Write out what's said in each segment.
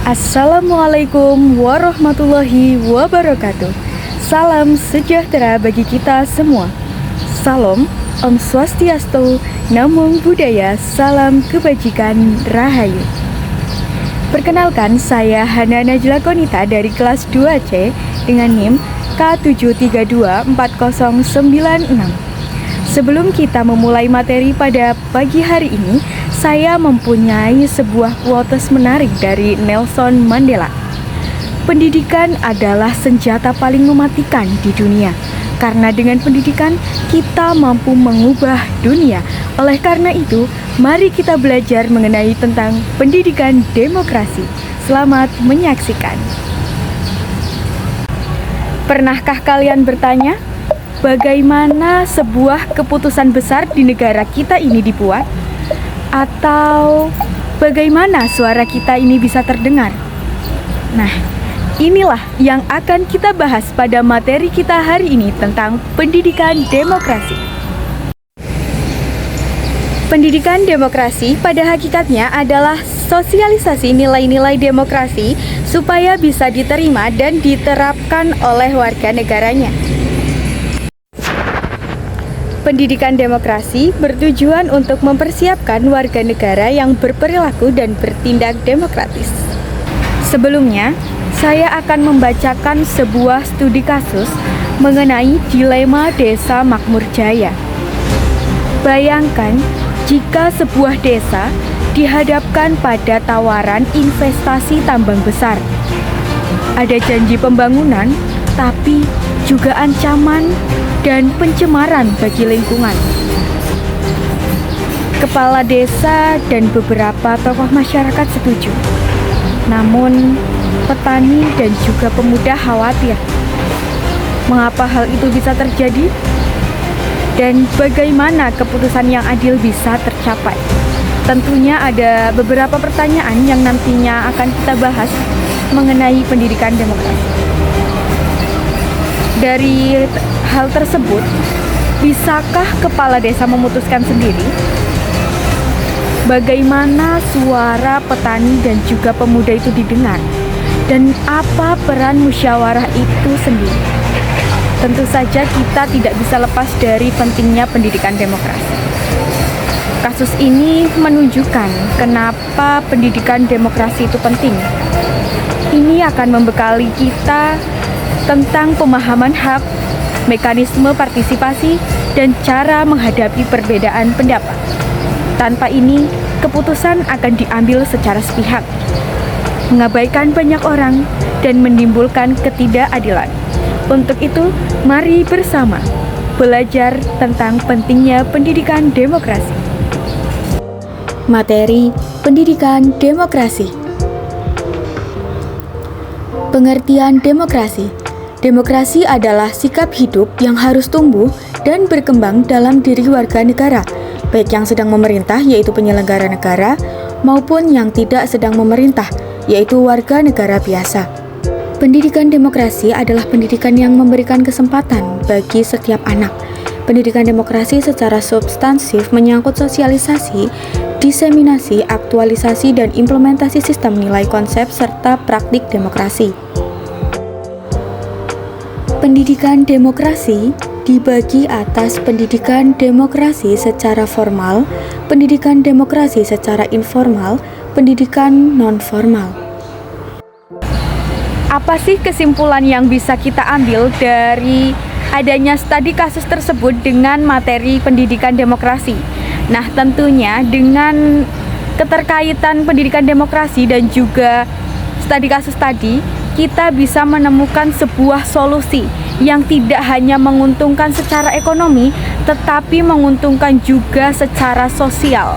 Assalamualaikum warahmatullahi wabarakatuh. Salam sejahtera bagi kita semua. Salam, Om Swastiastu, Namo Buddhaya, salam kebajikan, rahayu. Perkenalkan, saya Hana Najla Konita dari kelas 2C dengan NIM K7324096. Sebelum kita memulai materi pada pagi hari ini, saya mempunyai sebuah quotes menarik dari Nelson Mandela. Pendidikan adalah senjata paling mematikan di dunia, karena dengan pendidikan kita mampu mengubah dunia. Oleh karena itu, mari kita belajar mengenai tentang pendidikan demokrasi. Selamat menyaksikan. Pernahkah kalian bertanya, bagaimana sebuah keputusan besar di negara kita ini dibuat? Atau bagaimana suara kita ini bisa terdengar? Nah, inilah yang akan kita bahas pada materi kita hari ini tentang pendidikan demokrasi. Pendidikan demokrasi pada hakikatnya adalah sosialisasi nilai-nilai demokrasi supaya bisa diterima dan diterapkan oleh warga negaranya. Pendidikan demokrasi bertujuan untuk mempersiapkan warga negara yang berperilaku dan bertindak demokratis. Sebelumnya, saya akan membacakan sebuah studi kasus mengenai dilema desa makmur jaya. Bayangkan jika sebuah desa dihadapkan pada tawaran investasi tambang besar. Ada janji pembangunan, tapi juga ancaman dan pencemaran bagi lingkungan. Kepala desa dan beberapa tokoh masyarakat setuju. Namun, petani dan juga pemuda khawatir. Mengapa hal itu bisa terjadi? Dan bagaimana keputusan yang adil bisa tercapai? Tentunya ada beberapa pertanyaan yang nantinya akan kita bahas mengenai pendidikan demokrasi. Dari hal tersebut, bisakah kepala desa memutuskan sendiri? Bagaimana suara petani dan juga pemuda itu didengar? Dan apa peran musyawarah itu sendiri? Tentu saja kita tidak bisa lepas dari pentingnya pendidikan demokrasi. Kasus ini menunjukkan kenapa pendidikan demokrasi itu penting. Ini akan membekali kita tentang pemahaman hak, mekanisme partisipasi, dan cara menghadapi perbedaan pendapat. Tanpa ini, keputusan akan diambil secara sepihak, mengabaikan banyak orang, dan menimbulkan ketidakadilan. Untuk itu, mari bersama belajar tentang pentingnya pendidikan demokrasi. Materi Pendidikan Demokrasi. Pengertian demokrasi. Demokrasi adalah sikap hidup yang harus tumbuh dan berkembang dalam diri warga negara, baik yang sedang memerintah yaitu penyelenggara negara, maupun yang tidak sedang memerintah yaitu warga negara biasa. Pendidikan demokrasi adalah pendidikan yang memberikan kesempatan bagi setiap anak. Pendidikan demokrasi secara substansif menyangkut sosialisasi, diseminasi, aktualisasi, dan implementasi sistem nilai konsep serta praktik demokrasi. Pendidikan demokrasi dibagi atas pendidikan demokrasi secara formal, pendidikan demokrasi secara informal, pendidikan non-formal. Apa sih kesimpulan yang bisa kita ambil dari adanya studi kasus tersebut dengan materi pendidikan demokrasi? Nah, tentunya dengan keterkaitan pendidikan demokrasi dan juga studi kasus tadi, kita bisa menemukan sebuah solusi yang tidak hanya menguntungkan secara ekonomi, tetapi menguntungkan juga secara sosial.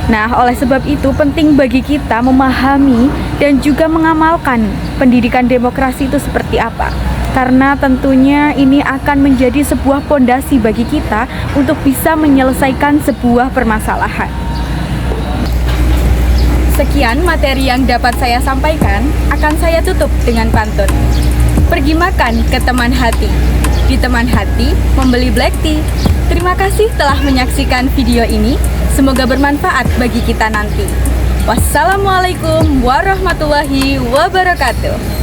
Nah, oleh sebab itu penting bagi kita memahami dan juga mengamalkan pendidikan demokrasi itu seperti apa. Karena tentunya ini akan menjadi sebuah fondasi bagi kita untuk bisa menyelesaikan sebuah permasalahan. Sekian materi yang dapat saya sampaikan, akan saya tutup dengan pantun. Pergi makan ke teman hati, di teman hati membeli black tea. Terima kasih telah menyaksikan video ini, semoga bermanfaat bagi kita nanti. Wassalamualaikum warahmatullahi wabarakatuh.